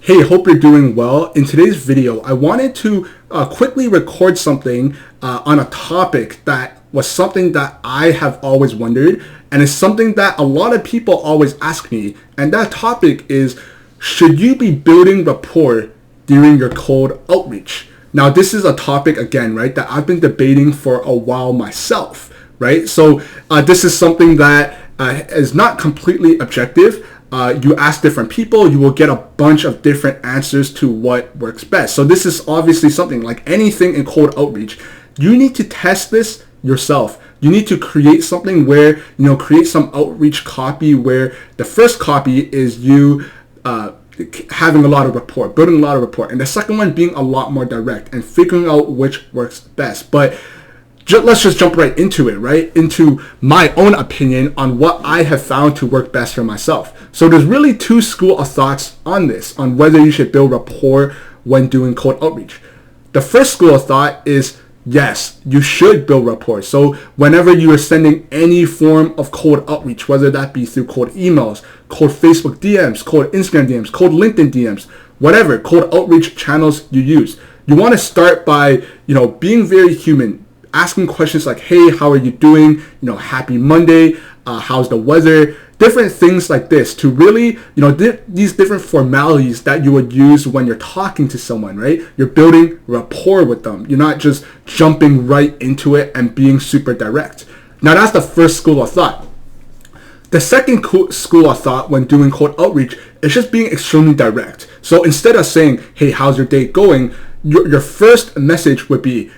Hey, hope you're doing well. In today's video, I wanted to quickly record something on a topic that was something that I have always wondered, and it's something that a lot of people always ask me. And that topic is, should you be building rapport during your cold outreach? Now, this is a topic, again, right, that I've been debating for a while myself, right? So this is something that is not completely objective. You ask different people, you will get a bunch of different answers to what works best. So this is obviously something like anything in cold outreach. You need to test this yourself. You need to create something where, create some outreach copy where the first copy is you having a lot of rapport, building a lot of rapport, and the second one being a lot more direct and figuring out which works best. But let's just jump right into it, right? Into my own opinion on what I have found to work best for myself. So there's really two schools of thoughts on this, on whether you should build rapport when doing cold outreach. The first school of thought is, yes, you should build rapport. So whenever you are sending any form of cold outreach, whether that be through cold emails, cold Facebook DMs, cold Instagram DMs, cold LinkedIn DMs, whatever cold outreach channels you use, you want to start by, being very human, asking questions like, hey, how are you doing? Happy Monday. How's the weather? Different things like this to really, these different formalities that you would use when you're talking to someone, right? You're building rapport with them. You're not just jumping right into it and being super direct. Now, that's the first school of thought. The second school of thought when doing cold outreach is just being extremely direct. So instead of saying, hey, how's your day going? Your first message would be,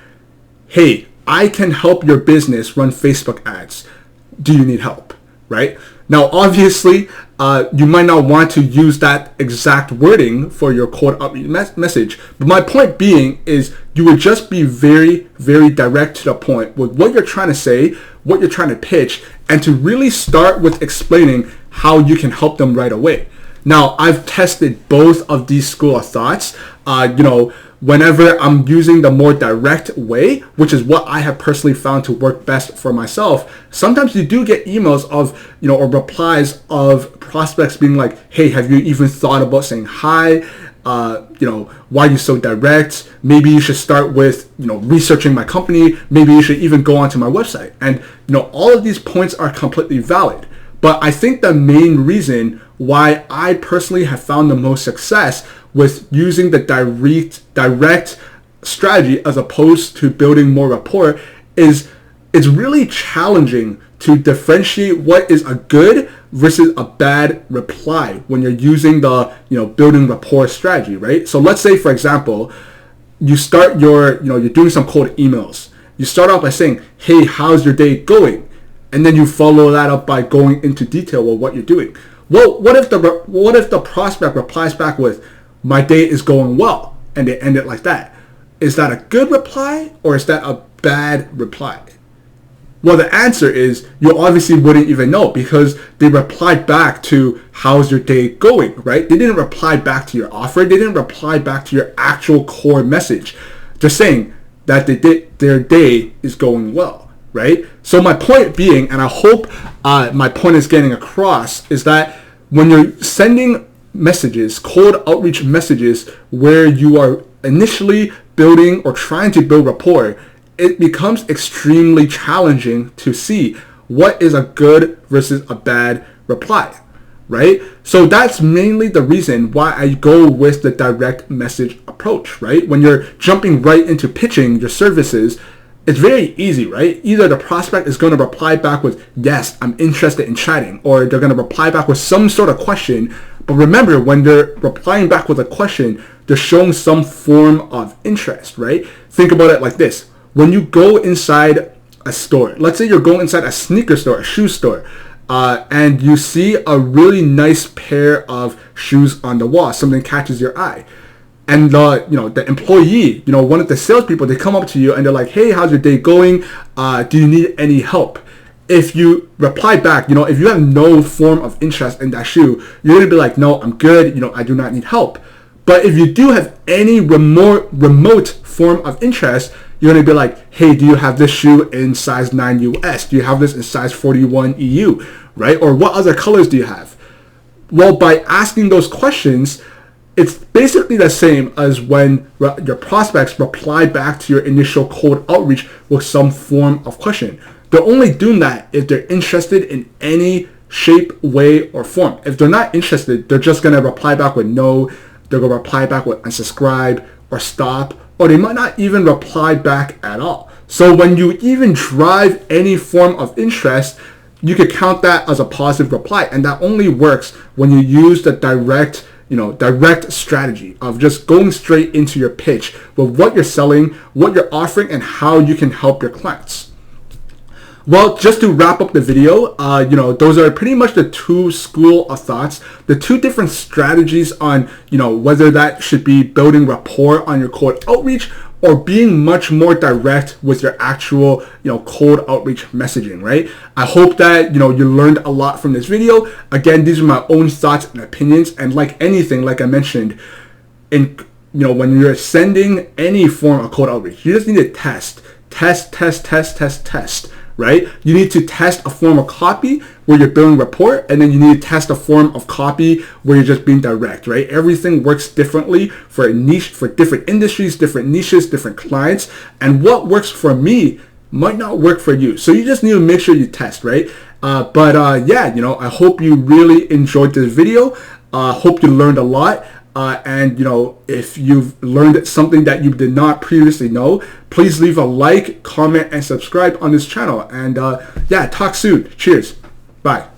hey, I can help your business run Facebook ads. Do you need help? Right? Now, obviously, you might not want to use that exact wording for your cold outreach message. But my point being is you would just be very, very direct to the point with what you're trying to say, what you're trying to pitch, and to really start with explaining how you can help them right away. Now, I've tested both of these school of thoughts. Whenever I'm using the more direct way, which is what I have personally found to work best for myself, sometimes you do get emails of, or replies of prospects being like, hey, have you even thought about saying hi? Why are you so direct? Maybe you should start with, researching my company. Maybe you should even go onto my website. And, all of these points are completely valid. But I think the main reason why I personally have found the most success with using the direct strategy as opposed to building more rapport is it's really challenging to differentiate what is a good versus a bad reply when you're using the building rapport strategy, right? So let's say, for example, you start you're doing some cold emails. You start off by saying, hey, how's your day going? And then you follow that up by going into detail of what you're doing. Well, what if the prospect replies back with, my day is going well, and they end it like that? Is that a good reply or is that a bad reply? Well, the answer is you obviously wouldn't even know because they replied back to how's your day going, right? They didn't reply back to your offer. They didn't reply back to your actual core message. Just saying that their day is going well, right? So my point being, and I hope my point is getting across, is that when you're sending messages, cold outreach messages, where you are initially building or trying to build rapport, it becomes extremely challenging to see what is a good versus a bad reply, right? So that's mainly the reason why I go with the direct message approach, right? When you're jumping right into pitching your services, it's very easy, right? Either the prospect is going to reply back with, yes, I'm interested in chatting, or they're going to reply back with some sort of question. But remember, when they're replying back with a question, they're showing some form of interest, right? Think about it like this. When you go inside a store, let's say you're going inside a sneaker store, a shoe store, and you see a really nice pair of shoes on the wall, something catches your eye. And the employee, one of the salespeople, they come up to you and they're like, hey, how's your day going? Do you need any help? If you reply back, if you have no form of interest in that shoe, you're going to be like, no, I'm good. I do not need help. But if you do have any remote form of interest, you're going to be like, hey, do you have this shoe in size 9 US? Do you have this in size 41 EU, right? Or what other colors do you have? Well, by asking those questions, It's basically the same as when your prospects reply back to your initial cold outreach with some form of question. They're only doing that if they're interested in any shape, way, or form. If they're not interested, they're just going to reply back with no, they're going to reply back with unsubscribe or stop, or they might not even reply back at all. So when you even drive any form of interest, you could count that as a positive reply, and that only works when you use the direct strategy of just going straight into your pitch with what you're selling, what you're offering, and how you can help your clients. Well, just to wrap up the video, those are pretty much the two school of thoughts, the two different strategies on, whether that should be building rapport on your cold outreach or being much more direct with your actual, cold outreach messaging, right? I hope that, you learned a lot from this video. Again, these are my own thoughts and opinions. And like anything, like I mentioned, when you're sending any form of cold outreach, you just need to test, right? You need to test a form of copy where you're building rapport, and then you need to test a form of copy where you're just being direct, right? Everything works differently for a niche, for different industries, different niches, different clients, and what works for me might not work for you. So you just need to make sure you test, right? I hope you really enjoyed this video. Hope you learned a lot. If you've learned something that you did not previously know, please leave a like, comment, and subscribe on this channel. And talk soon. Cheers. Bye.